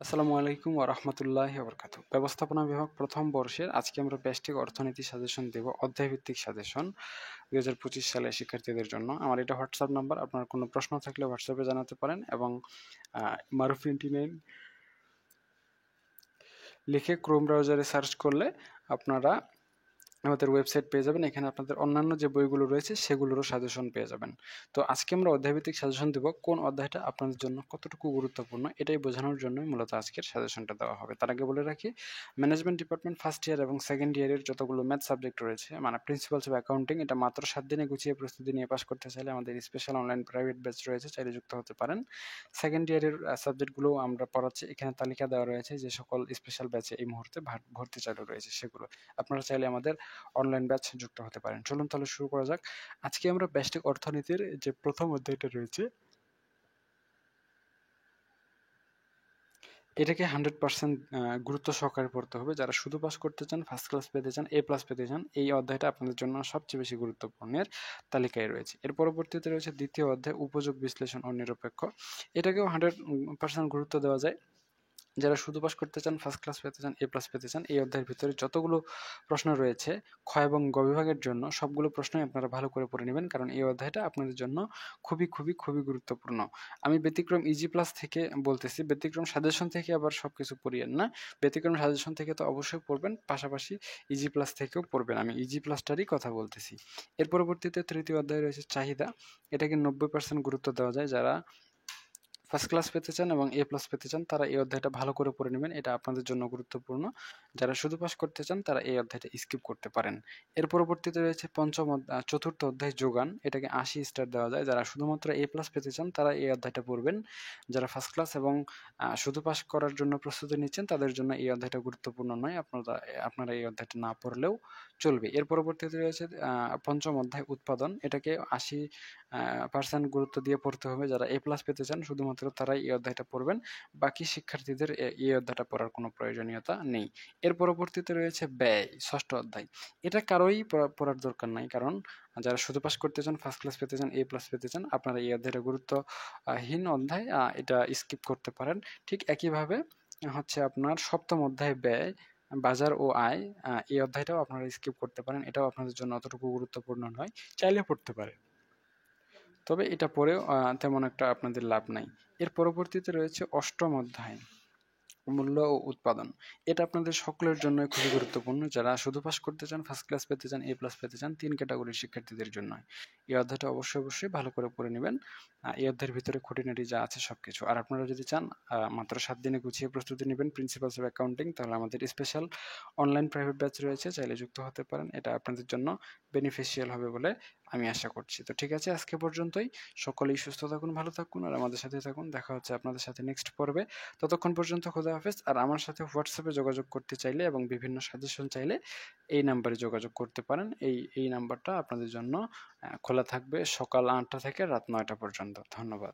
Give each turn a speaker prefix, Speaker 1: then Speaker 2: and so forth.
Speaker 1: আসসালামু আলাইকুম ওয়া রাহমাতুল্লাহি ওয়া বারাকাতুহু। ব্যবস্থাপনা বিভাগ প্রথম বর্ষের আজকে আমরা ব্যষ্টিক অর্থনীতি সাজেশন দেব, অধ্যায়ভিত্তিক সাজেশন ২০২৫ সালের শিক্ষার্থীদের জন্য। আমার এটা হোয়াটসঅ্যাপ নাম্বার। আপনার কোনো প্রশ্ন থাকলে হোয়াটসঅ্যাপে জানাতে পারেন এবং মারুফ 29 লিখে ক্রোম ব্রাউজারে সার্চ করলে আপনারা আমাদের ওয়েবসাইট পেয়ে যাবেন। এখানে আপনাদের অন্যান্য যে বইগুলো রয়েছে সেগুলোরও সাজেশন পেয়ে যাবেন। তো আজকে আমরা অধ্যায়ভিত্তিক সাজেশন দেব, কোন অধ্যায়টা আপনাদের জন্য কতটুকু গুরুত্বপূর্ণ এটাই বোঝানোর জন্যই মূলত আজকের সাজেশনটা দেওয়া হবে। তার আগে বলে রাখি, ম্যানেজমেন্ট ডিপার্টমেন্ট ফার্স্ট ইয়ার এবং সেকেন্ড ইয়ারের যতগুলো ম্যাথ সাবজেক্ট রয়েছে, মানে প্রিন্সিপালস অফ অ্যাকাউন্টিং, এটা মাত্র 7 দিনে গুছিয়ে প্রস্তুতি নিয়ে পাস করতে চাইলে আমাদের স্পেশাল অনলাইন প্রাইভেট ব্যাচ রয়েছে, চাইলে যুক্ত হতে পারেন। সেকেন্ড ইয়ারের সাবজেক্টগুলো আমরা পড়াচ্ছি, এখানে তালিকা দেওয়া রয়েছে যে সকল স্পেশাল ব্যাচে এই মুহূর্তে ভর্তি চালু রয়েছে সেগুলো। আপনারা চাইলে আমাদের অনলাইন ব্যাচ যুক্ত হতে পারেন। চলুন তাহলে শুরু করা যাক। আজকে আমরা ব্যষ্টিক অর্থনীতির যে প্রথম অধ্যায়টা রয়েছে এটাকে 100% গুরুত্ব সহকারে পড়তে হবে। যারা শুধু পাস করতে চান, ফার্স্ট ক্লাস পেতে চান, এ প্লাস পেতে চান, এই অধ্যায়টা আপনাদের জন্য সবচেয়ে বেশি গুরুত্বপূর্ণের তালিকায় রয়েছে। এর পরবর্তীতে রয়েছে দ্বিতীয় অধ্যায়, উপযোগ বিশ্লেষণ ও নিরপেক্ষ। এটাকেও 100% গুরুত্ব দেওয়া যায়। যারা শুধু পাস করতে চান, ফার্স্ট ক্লাস পেতে চান, এ প্লাস পেতে চান, এই অধ্যায়ের ভিতরে যতগুলো প্রশ্ন রয়েছে খ এবং গ বিভাগের জন্য সবগুলো প্রশ্নই আপনারা ভালো করে পড়ে নেবেন, কারণ এই অধ্যায়টা আপনাদের জন্য খুবই খুবই খুবই গুরুত্বপূর্ণ। আমি ব্যতিক্রম ইজি প্লাস থেকে বলতেছি, ব্যতিক্রম সাজেশন থেকে আবার সবকিছু পড়িয়েন না। ব্যতিক্রম সাজেশন থেকে তো অবশ্যই পড়বেন, পাশাপাশি ইজি প্লাস থেকেও পড়বেন। আমি ইজি প্লাসটারই কথা বলতেছি। এর পরবর্তীতে তৃতীয় অধ্যায় রয়েছে চাহিদা। এটাকে 90% গুরুত্ব দেওয়া যায়। যারা ফার্স্ট ক্লাস পেতে চান এবং এ প্লাস পেতে চান তারা এই অধ্যায়টা ভালো করে পড়ে নেবেন, এটা আপনাদের জন্য গুরুত্বপূর্ণ। যারা শুধু পাস করতে চান তারা এই অধ্যায়টা স্কিপ করতে পারেন। এর পরবর্তীতে রয়েছে চতুর্থ অধ্যায় যোগান। এটাকে 80 স্টার দেওয়া যায়। যারা শুধুমাত্র এ প্লাস পেতে চান তারা এই অধ্যায়টা পড়বেন। যারা ফার্স্ট ক্লাস এবং শুধু পাস করার জন্য প্রস্তুতি নিচ্ছেন তাদের জন্য এই অধ্যায়টা গুরুত্বপূর্ণ নয়। আপনারা এই অধ্যায়টা না পড়লেও চলবে। এর পরবর্তীতে রয়েছে পঞ্চম অধ্যায় উৎপাদন। এটাকে 80% গুরুত্ব দিয়ে পড়তে হবে। যারা এ প্লাস পেতে চান শুধুমাত্র তারাই এই অধ্যায়টা পড়বেন। বাকি শিক্ষার্থীদের এই অধ্যায়টা পড়ার কোনো প্রয়োজনীয়তা নেই। এর পরবর্তীতে রয়েছে ব্যয়, ষষ্ঠ অধ্যায়। এটা কারোই পড়ার দরকার নাই, কারণ যারা শুধু পাস করতে চান, ফার্স্ট ক্লাস পেতে চান, এ প্লাস পেতে চান, আপনারা এই অধ্যায়টা গুরুত্বহীন অধ্যায়, এটা স্কিপ করতে পারেন। ঠিক একইভাবে হচ্ছে আপনার সপ্তম অধ্যায় ব্যয়, বাজার ও আয়, এই অধ্যায়টাও আপনারা স্কিপ করতে পারেন। এটাও আপনাদের জন্য অতটুকু গুরুত্বপূর্ণ নয়, চাইলে পড়তে পারেন, তবে এটা পড়েও তেমন একটা আপনাদের লাভ নাই। এর পরবর্তীতে রয়েছে অষ্টম অধ্যায়, মূল্য ও উৎপাদন। এটা আপনাদের সকলের জন্যই খুবই গুরুত্বপূর্ণ। যারা শুধু পাস করতে চান, ফার্স্ট ক্লাস পেতে চান, এ প্লাস পেতে চান, 3 ক্যাটাগরির শিক্ষার্থীদের জন্য এই অধ্যায়টা অবশ্যই অবশ্যই ভালো করে পড়ে নেবেন। এই অধ্যায়ের ভিতরে খুঁটিনাটি যা আছে সবকিছু। আর আপনারা যদি চান মাত্র 7 দিনে গুছিয়ে প্রস্তুতি নেবেন প্রিন্সিপালস অফ অ্যাকাউন্টিং, তাহলে আমাদের স্পেশাল অনলাইন প্রাইভেট ব্যাচ রয়েছে, চাইলে যুক্ত হতে পারেন। এটা আপনাদের জন্য বেনিফিশিয়াল হবে বলে আমি আশা করছি। তো ঠিক আছে, আজকে পর্যন্তই। সকলেই সুস্থ থাকুন, ভালো থাকুন আর আমাদের সাথে থাকুন। দেখা হচ্ছে আপনাদের সাথে নেক্সট পর্বে। ততক্ষণ পর্যন্ত খোদা হাফেজ। আর আমার সাথে হোয়াটসঅ্যাপে যোগাযোগ করতে চাইলে এবং বিভিন্ন সাজেশন চাইলে এই নাম্বারে যোগাযোগ করতে পারেন। এই নাম্বারটা আপনাদের জন্য খোলা থাকবে সকাল 8টা থেকে রাত 9টা পর্যন্ত। ধন্যবাদ।